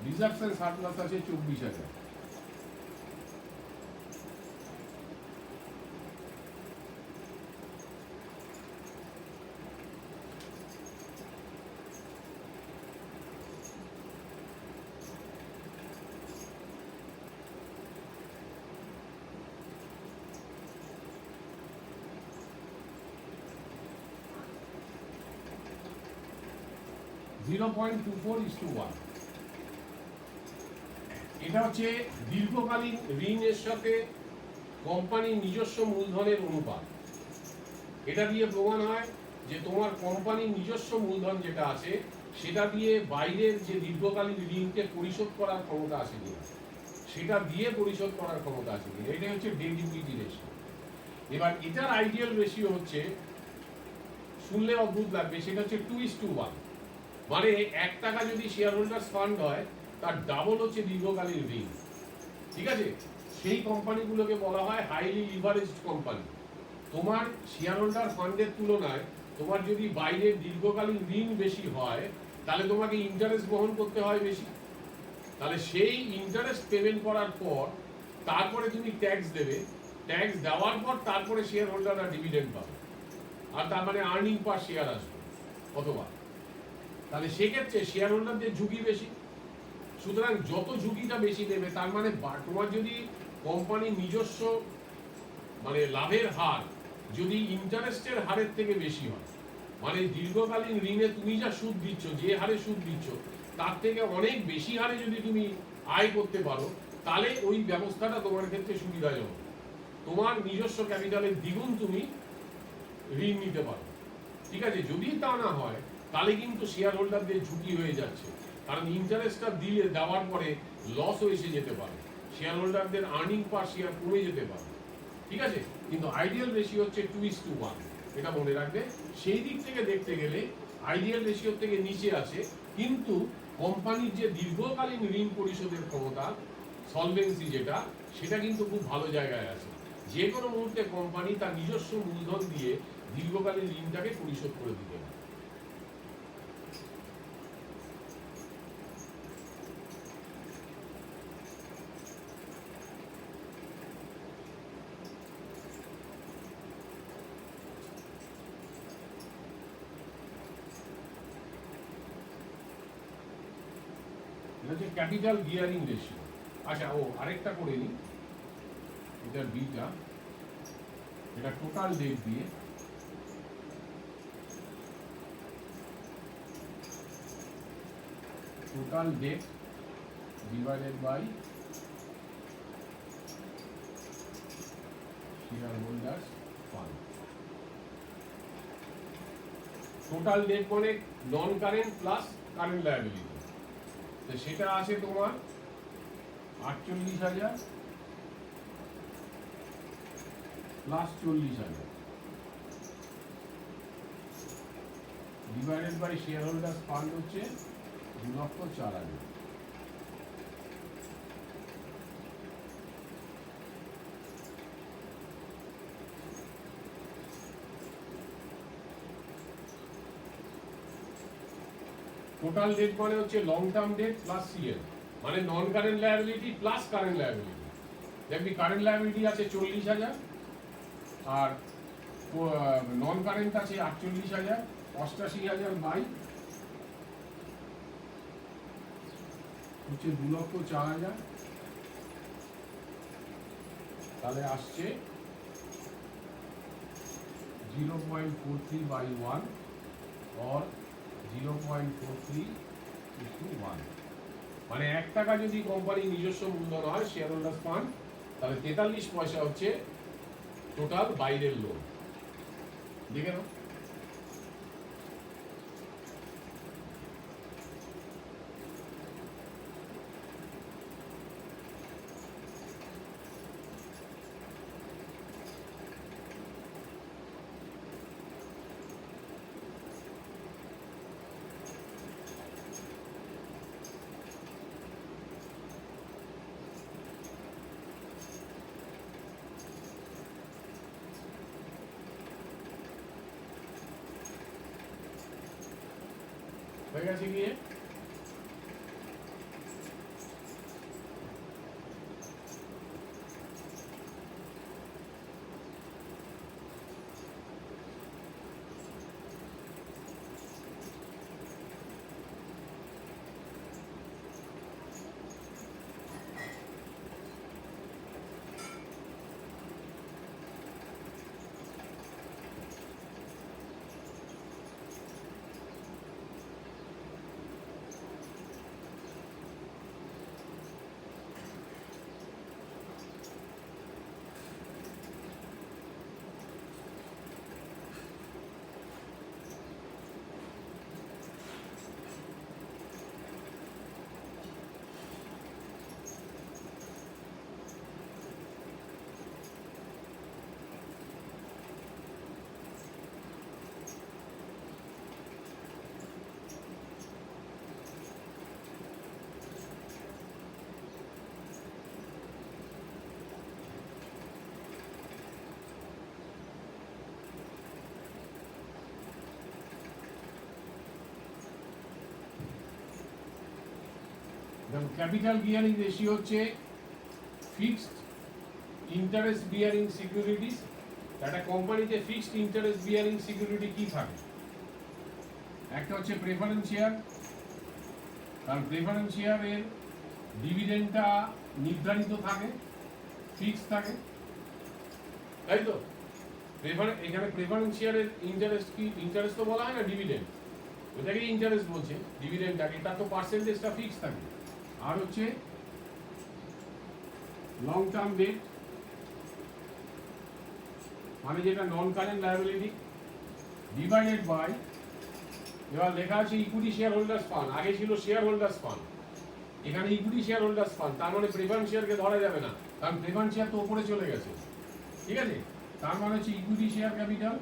reserves and surplus আছে 24,000। (0.24:1) এটা হচ্ছে দীর্ঘকালীন ঋণের সাথে কোম্পানির নিজস্ব মূলধনের অনুপাত। এটা দিয়ে প্রমাণ হয় যে তোমার কোম্পানির নিজস্ব মূলধন যেটা আছে সেটা দিয়ে বাইরের যে দীর্ঘকালীন ঋণকে পরিশোধ করার ক্ষমতা আছে কিনা, সেটা দিয়ে পরিশোধ করার ক্ষমতা আছে কিনা। এটাই হচ্ছে ডেট ইকুইটি রেশিও। এবার এটার আইডিয়াল রেশিও হচ্ছে, শুনলে অদ্ভুত লাগবে, সেটা হচ্ছে 2:1। মানে 1 টাকা যদি শেয়ার হোল্ডার্স ফান্ড হয় তার ডাবল হচ্ছে দীর্ঘকালীন ঋণ। ঠিক আছে, সেই কোম্পানিগুলোকে বলা হয় হাইলি লিভারেজড কোম্পানি। তোমার শেয়ার হোল্ডার ফান্ডের তুলনায় তোমার যদি বাইরের দীর্ঘকালীন ঋণ বেশি হয় তাহলে তোমাকে ইন্টারেস্ট বহন করতে হয় বেশি। তাহলে সেই ইন্টারেস্ট পেমেন্ট করার পর তারপরে তুমি ট্যাক্স দেবে, ট্যাক্স দেওয়ার পর তারপরে শেয়ার হোল্ডাররা ডিভিডেন্ড পাবে, আর তার মানে আর্নিং পার শেয়ার আসবে অথবা। তাহলে সেক্ষেত্রে শেয়ার হোল্ডারদের ঝুঁকি বেশি। সুতরাং যত ঝুঁকিটা বেশি নেবে তার মানে তোমার যদি কোম্পানির নিজস্ব মানে লাভের হার যদি ইন্টারেস্টের হারের থেকে বেশি হয়, মানে দীর্ঘকালীন ঋণে তুমি যা সুদ দিচ্ছ, যে হারে সুদ দিচ্ছ তার থেকে অনেক বেশি হারে যদি তুমি আয় করতে পারো, তাহলে ওই ব্যবস্থাটা তোমার ক্ষেত্রে সুবিধাজনক। তোমার নিজস্ব ক্যাপিটালের দ্বিগুণ তুমি ঋণ নিতে পারো। ঠিক আছে, যদি তা না হয় তাহলে কিন্তু শেয়ার হোল্ডারদের ঝুঁকি হয়ে যাচ্ছে, কারণ ইন্টারেস্টটা দিলে দেওয়ার পরে লসও এসে যেতে পারে, শেয়ার হোল্ডারদের আর্নিং পার শেয়ার কমে যেতে পারে। ঠিক আছে, কিন্তু আইডিয়াল রেশিও হচ্ছে 2:1, এটা মনে রাখবে। সেই দিক থেকে দেখতে গেলে আইডিয়াল রেশিওর থেকে নিচে আছে, কিন্তু কোম্পানির যে দীর্ঘকালীন ঋণ পরিশোধের ক্ষমতা, সলভেন্সি যেটা, সেটা কিন্তু খুব ভালো জায়গায় আছে। যে কোনো মুহূর্তে কোম্পানি তার নিজস্ব মূলধন দিয়ে দীর্ঘকালীন ঋণটাকে পরিশোধ করে দিতে পারে। Capital gearing ratio. আচ্ছা, আরেকটা করে নিই, এটার বিটা, এটা টোটাল ডেট দিয়ে total debt divided by share holders fund. Total debt মানে non current plus current liability, তো সেটা আছে তোমার 48,000 plus 40,000 divided by share holders fund হচ্ছে 2,04,000। টোটাল ডেট মানে হচ্ছে long term debt plus CL, মানে non current liability plus current liability. দেখবি কারেন্ট লায়াবিলিটি আছে 40,000 আর নন কারেন্ট আছে 48,000, 88,000 বাই হচ্ছে 2,04,000, তাহলে আসছে 0.43/1 or 0.43:1। মানে 1 টাকা যদি কোম্পানির নিজস্ব মূলধন হয় শেয়ার হোল্ডার্স ফান্ড, তাহলে 43 পয়সা হচ্ছে টোটাল বাইরের লোন। দেখে নাও। হয়ে গেছে গিয়ে কারণ ক্যাপিটাল গিয়ারিং রেশিও হচ্ছে ফিক্সড ইন্টারেস্ট বিয়ারিং সিকিউরিটিস। একটা কোম্পানিতে ফিক্সড ইন্টারেস্ট বিয়ারিং সিকিউরিটি কি থাকে? একটা হচ্ছে প্রেফারেন্স শেয়ার, কারণ প্রেফারেন্স শেয়ারের ডিভিডেন্ডটা নির্ধারিত থাকে, ফিক্স থাকে, তাই তো? এখানে প্রেফারেন্স শেয়ারের ইন্টারেস্ট কি? ইন্টারেস্ট তো বলা হয় না, ডিভিডেন্ড, ওটাকে ইন্টারেস্ট বলছে, ডিভিডেন্ডটাকে, তার তো পার্সেন্টেজটা ফিক্স থাকে। আর হচ্ছে লং টার্ম ডেট, মানে যেটা non current liability, divided by, এবার লেখা আছে ইকুইটি শেয়ার হোল্ডার্স ফান্ড, আগে ছিল শেয়ার হোল্ডার্স ফান্ড, এখানে ইকুইটি শেয়ার হোল্ডার্স ফান্ড, তার মানে প্রেফারেন্স শেয়ারকে ধরা যাবে না, কারণ প্রেফারেন্স শেয়ার তো উপরে চলে গেছে, ঠিক আছে? তার মানে হচ্ছে equity share capital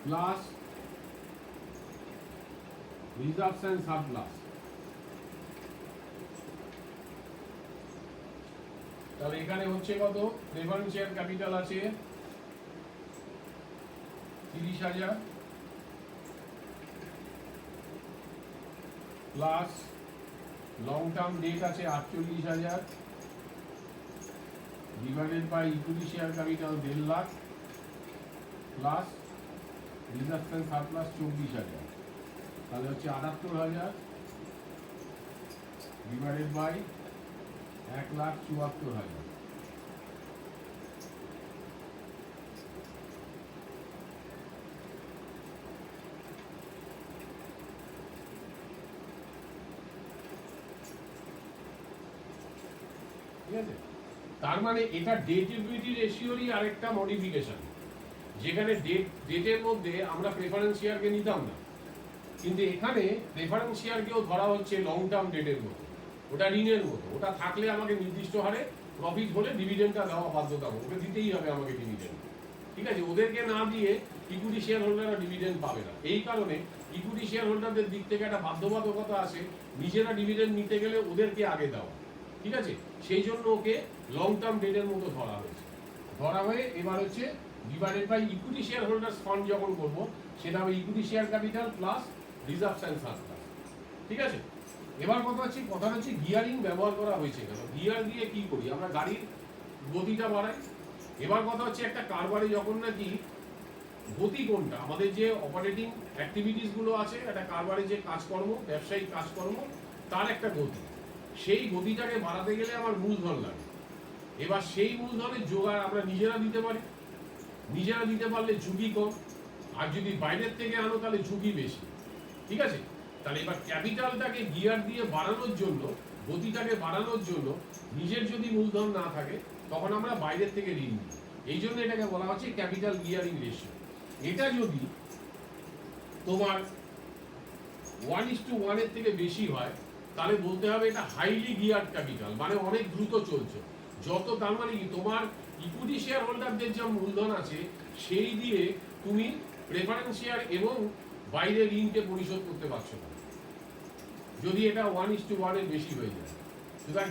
plus reserves and surplus. তাহলে এখানে হচ্ছে কত? প্রেফারেন্স শেয়ার ক্যাপিটাল আছে 30,000 প্লাস লং টার্ম ডেট আছে 48,000 divided by equity share capital 1.5 lakh plus reserves and surplus 24,000, তাহলে হচ্ছে 78,000 ডিভাইডেড বাই 1,74,000। ঠিক আছে? তার মানে এটা ডেট ইকুইটি রেশিওরই আরেকটা মডিফিকেশন, যেখানে ডেটের মধ্যে আমরা প্রেফারেন্স শেয়ারকে নিতাম না, কিন্তু এখানে প্রেফারেন্স শেয়ারকেও ধরা হচ্ছে লং টার্ম ডেটের মতো, ওটা ঋণের মতো, ওটা থাকলে আমাকে নির্দিষ্ট হারে প্রফিট হলে ডিভিডেন্ডটা দেওয়া বাধ্যতামূলক, ওকে দিতেই হবে আমাকে ডিভিডেন্ড, ঠিক আছে? ওদেরকে না দিয়ে ইকুইটি শেয়ার হোল্ডাররা ডিভিডেন্ড পাবে না, এই কারণে ইকুইটি শেয়ার হোল্ডারদের দিক থেকে একটা বাধ্যবাধকতা আছে, নিজেরা ডিভিডেন্ড নিতে গেলে ওদেরকে আগে দেওয়া, ঠিক আছে? সেই জন্য ওকে লং টার্ম ডেটের মতো ধরা হয়েছে, ধরা হয়ে এবার হচ্ছে divided by equity share holders fund যখন করবো, সেটা হবে equity share capital plus reserves and surplus, ঠিক আছে? এবার কথা হচ্ছে গিয়ারিং ব্যবহার করা হয়েছে কেন? গিয়ার দিয়ে কি করি আমরা? গাড়ির গতিটা বাড়াই। এবার কথা হচ্ছে একটা কারবারে যখন নাকি গতি কোনটা, আমাদের যে অপারেটিং অ্যাক্টিভিটিস গুলো আছে, একটা কারবারে যে কাজকর্ম, ব্যবসায়িক কাজকর্ম, তার একটা গতি, সেই গতিটাকে বাড়াতে গেলে আমার মূলধন লাগে। এবার সেই মূলধনের জোগাড় আমরা নিজেরা দিতে পারি, নিজেরা দিতে পারলে ঝুঁকি কম, আর যদি বাইরের থেকে আনো তাহলে ঝুঁকি বেশি, ঠিক আছে? তাহলে এবার ক্যাপিটালটাকে গিয়ার দিয়ে বাড়ানোর জন্য, গতিটাকে বাড়ানোর জন্য নিজের যদি মূলধন না থাকে, তখন আমরা বাইরের থেকে ঋণ নিই, এই জন্য এটাকে বলা হচ্ছে ক্যাপিটাল গিয়ারিং রেশিও। এটা যদি তোমার 1:1 এর থেকে বেশি হয়, তাহলে বলতে হবে এটা হাইলি গিয়ার্ড ক্যাপিটাল, মানে অনেক দ্রুত চলছে। যত, তার মানে কি, তোমার ইকুইটি শেয়ার হোল্ডারদের যা মূলধন আছে সেই দিয়ে তুমি প্রেফারেন্স শেয়ার এবং বাইরে ঋণকে পরিশোধ করতে পারছো না, যদি এটা 1:1 এর বেশি হয়ে যায়। সুতরাং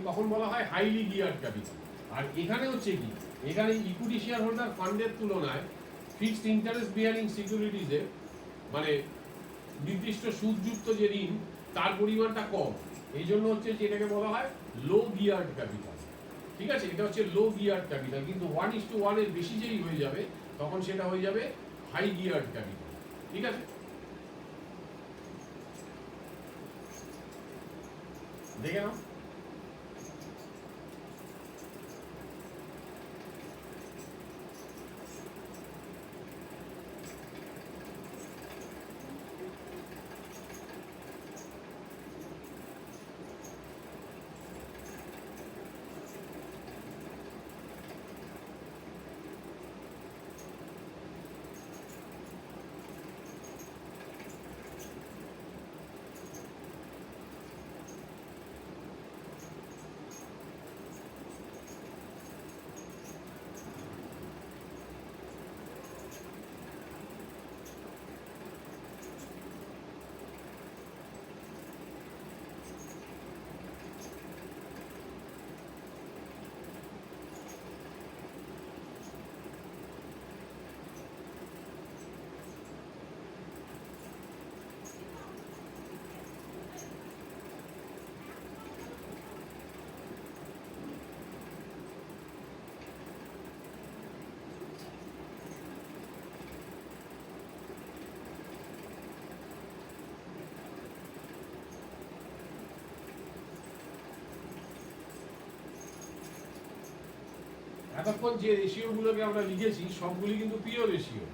তখন বলা হয় হাইলি গিয়ার্ড ক্যাপিটাল। আর এখানে হচ্ছে কি, এখানে ইকুইটি শেয়ার হোল্ডার ফান্ডের তুলনায় ফিক্সড ইন্টারেস্ট বিয়ারিং সিকিউরিটিজের, মানে নির্দিষ্ট সুদযুক্ত যে ঋণ, তার পরিমাণটা কম, এই জন্য হচ্ছে যে এটাকে বলা হয় লো গিয়ার্ড ক্যাপিটাল, ঠিক আছে? এটা হচ্ছে লো গিয়ার্ড ক্যাপিটাল, কিন্তু 1:1 এর বেশি যেই হয়ে যাবে, তখন সেটা হয়ে যাবে হাই গিয়ার্ড ক্যাপিটাল, ঠিক আছে? দেখে নাও। এতক্ষণ যে রেশিওগুলোকে আমরা লিখেছি সবগুলি কিন্তু পিওর রেশিও,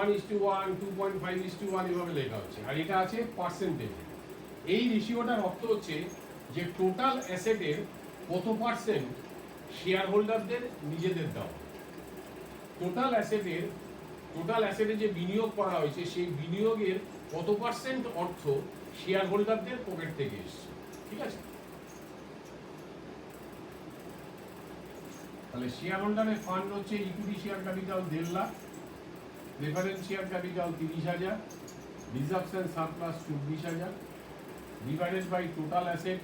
1:1, 2.5:1 এভাবে লেখা হচ্ছে, আর এটা আছে পার্সেন্টেজ। এই রেশিওটার অর্থ হচ্ছে যে টোটাল অ্যাসেটের কত পার্সেন্ট শেয়ার হোল্ডারদের নিজেদের দেওয়া। টোটাল অ্যাসেটে যে বিনিয়োগ করা হয়েছে সেই বিনিয়োগের কত পার্সেন্ট অর্থ শেয়ার হোল্ডারদের পকেট থেকে এসছে। ঠিক আছে, তাহলে শেয়ার হোল্ডারের ফান্ড হচ্ছে equity share capital 1.5 lakh, preference share capital 30,000, reserves and surplus 24,000, divided by total asset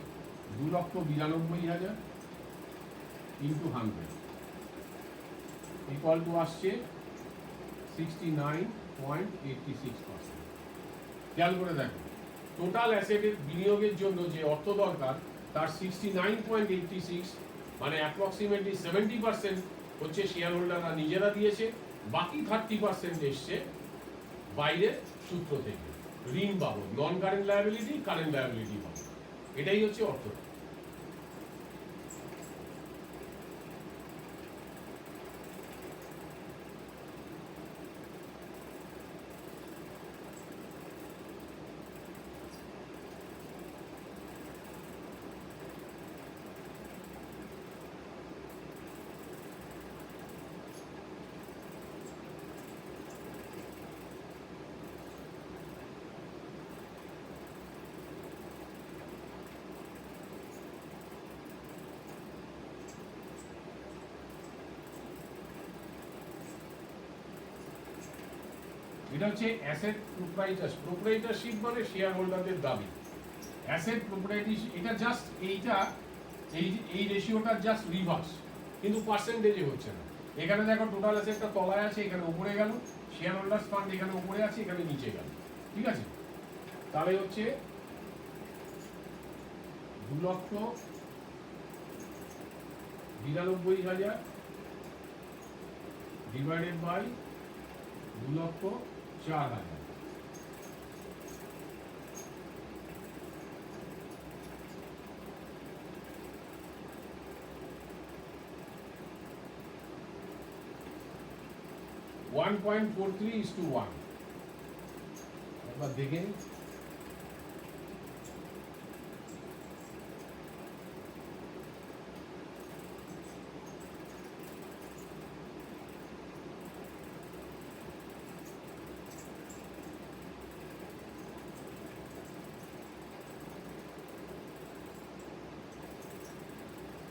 2,92,000 into 100 equal to আসছে 69.86%। খেয়াল করে দেখো, টোটাল অ্যাসেটের বিনিয়োগের জন্য যে অর্থ দরকার তার 69.86 মানে অ্যাপ্রক্সিমেটলি 70% হচ্ছে শেয়ার হোল্ডাররা নিজেরা দিয়েছে, বাকি 30% এসছে বাইরের সূত্র থেকে, ঋণ বাবদ, নন কারেন্ট লায়াবিলিটি, কারেন্ট লায়াবিলিটি বাবদ। এটাই হচ্ছে অর্থ। এটা হচ্ছে অ্যাসেট প্রোপ্রাইটারশিপ, মানে শেয়ার হোল্ডারদের দাবি। অ্যাসেট প্রোপ্রাইটারশিপ এটা জাস্ট এই রেশিওটা জাস্ট রিভার্স, কিন্তু পার্সেন্টেজে হচ্ছে না। এখানে দেখো টোটাল অ্যাসেটটা তলায় আছে, এখানে উপরে গেল, শেয়ার হোল্ডার্স ফান্ড এখানে উপরে আছে, এখানে নিচে গেল। ঠিক আছে, তাহলে হচ্ছে 2,92,000 ডিভাইডেড বাই 2,04,000। ওয়ান 1.43:1। একবার দেখে নিন।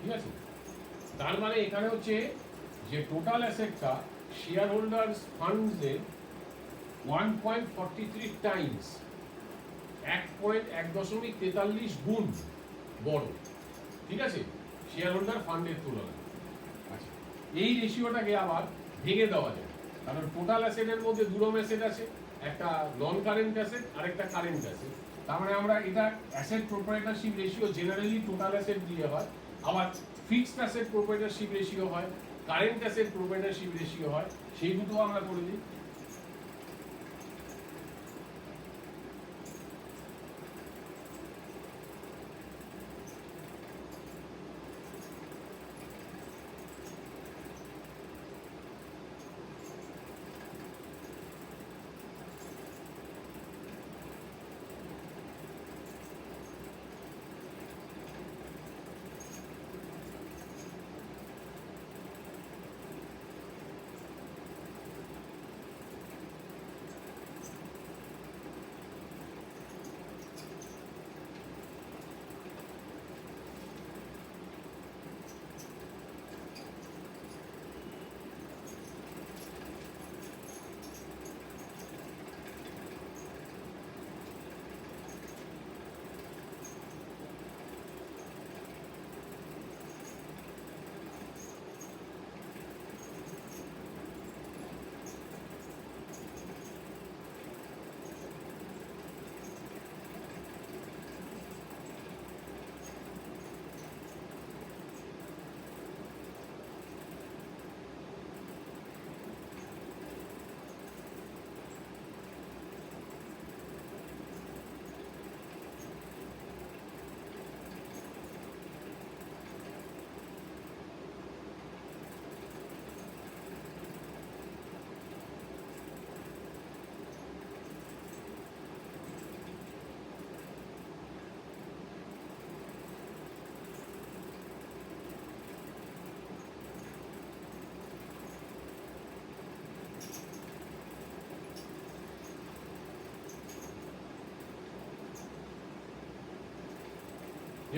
ঠিক আছে, তার মানে এখানে হচ্ছে যে টোটাল অ্যাসেটটা শেয়ার হোল্ডার্স ফান্ডসের 1.43 টাইমস, 1.43 গুণ বড়। ঠিক আছে, শেয়ার হোল্ডার ফান্ডের তুলনায়। আচ্ছা, এই রেশিওটাকে আবার ভেঙে দেওয়া যায়, কারণ টোটাল অ্যাসেটের মধ্যে দুটো অ্যাসেট আছে, একটা নন কারেন্ট অ্যাসেট আর একটা কারেন্ট অ্যাসেট। তার মানে আমরা এটা asset proprietorship ratio generally total asset দিয়ে হয়, আবার ফিক্সড অ্যাসেট প্রোপ্রাইটারশিপ রেশিও হয়, কারেন্ট অ্যাসেট প্রোপ্রাইটারশিপ রেশিও হয়, সেই দুটো আমরা করে দিই।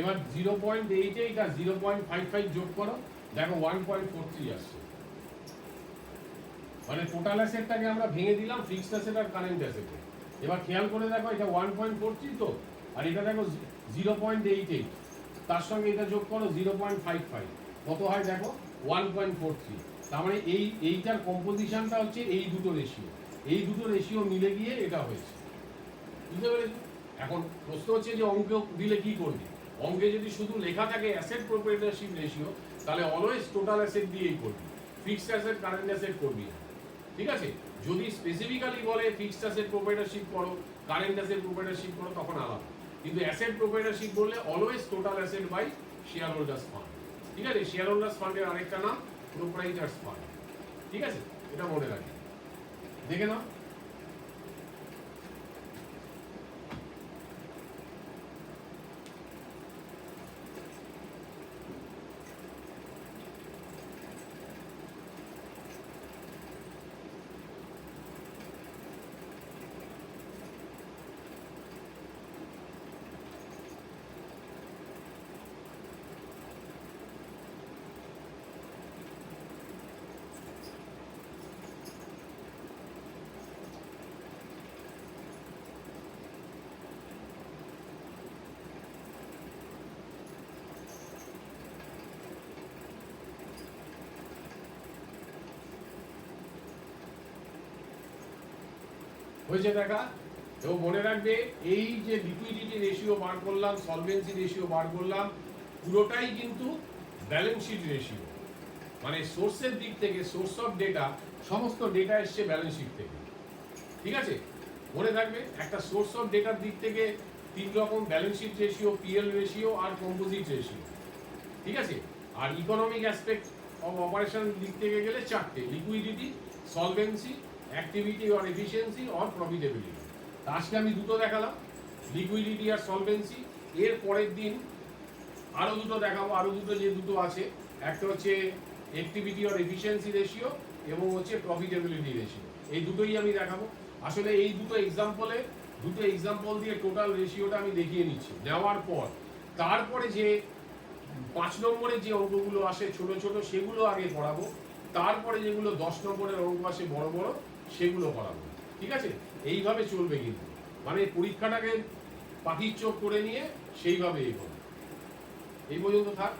এবার 0.88 আর 0.55 যোগ করো, দেখো 1.43 আসছে। মানে টোটাল অ্যাসেটটাকে আমরা ভেঙে দিলাম ফিক্সড অ্যাসেট আর কারেন্ট অ্যাসেটে। এবার খেয়াল করে দেখো, এটা 1.43 তো, আর এটা দেখো 0.88, তার সঙ্গে এটা যোগ করো 0.55, কত হয় দেখো 1.43। তার মানে এইটার কম্পোজিশনটা হচ্ছে এই দুটো রেশিও, এই দুটো রেশিও মিলে গিয়ে এটা হয়েছে। বুঝতে পেরেছো? এখন প্রশ্ন হচ্ছে যে অঙ্ক দিলে কি করবি? অঙ্কে যদি শুধু লেখা থাকে অ্যাসেট প্রোপ্রাইটারশিপ রেশিও, তাহলে অলওয়েজ টোটাল অ্যাসেট দিয়েই করবি, ফিক্সড অ্যাসেট কারেন্ট অ্যাসেট করবি না। ঠিক আছে? যদি স্পেসিফিক্যালি বলে ফিক্সড অ্যাসেট প্রোপ্রাইটারশিপ করো, কারেন্ট অ্যাসেট প্রোপ্রাইটারশিপ করো, তখন আলাদা। কিন্তু অ্যাসেট প্রোপ্রাইটারশিপ বললে always total asset by share holders fund. ঠিক আছে? শেয়ার হোল্ডার্স ফান্ডের আরেকটা নাম প্রোপ্রাইটার্স ফান্ড। ঠিক আছে? এটা মনে রাখি, দেখে নাও। হয়েছে দেখা? এবং মনে রাখবে, এই যে লিকুইডিটি রেশিও বার করলাম, সলভেন্সি রেশিও বার করলাম, পুরোটাই কিন্তু ব্যালেন্স শিট রেশিও। মানে সোর্সের দিক থেকে, সোর্স অফ ডেটা, সমস্ত ডেটা এসছে ব্যালেন্স শিট থেকে। ঠিক আছে? মনে রাখবে, একটা সোর্স অফ ডেটার দিক থেকে 3 রকম: balance sheet ratio, PL ratio আর কম্পোজিট রেশিও। ঠিক আছে? আর ইকোনমিক অ্যাসপেক্ট অফ অপারেশন দিক থেকে গেলে 4টে: liquidity, solvency, activity or efficiency or profitability. আজকে আমি দুটো দেখালাম, লিকুইডিটি আর সলভেন্সি। এর পরের দিন আরও দুটো দেখাবো, আরও দুটো যে দুটো আছে, একটা হচ্ছে অ্যাক্টিভিটি অর এফিসিয়েন্সি রেশিও এবং হচ্ছে প্রফিটেবিলিটি রেশিও। এই দুটোই আমি দেখাবো। আসলে এই দুটো এক্সাম্পল দিয়ে টোটাল রেশিওটা আমি দেখিয়ে নিচ্ছি। নেওয়ার পর তারপরে যে 5 নম্বরের যে অঙ্কগুলো আসে ছোট ছোট, সেগুলো আগে পড়াবো। তারপরে যেগুলো 10 নম্বরের অঙ্ক আসে বড় বড়, সেগুলো পড়াবো। ঠিক আছে? এইভাবে চলবে কিন্তু, মানে পরীক্ষাটাকে পাখির চোখ করে নিয়ে সেইভাবে এগোবো। এই পর্যন্ত থাক।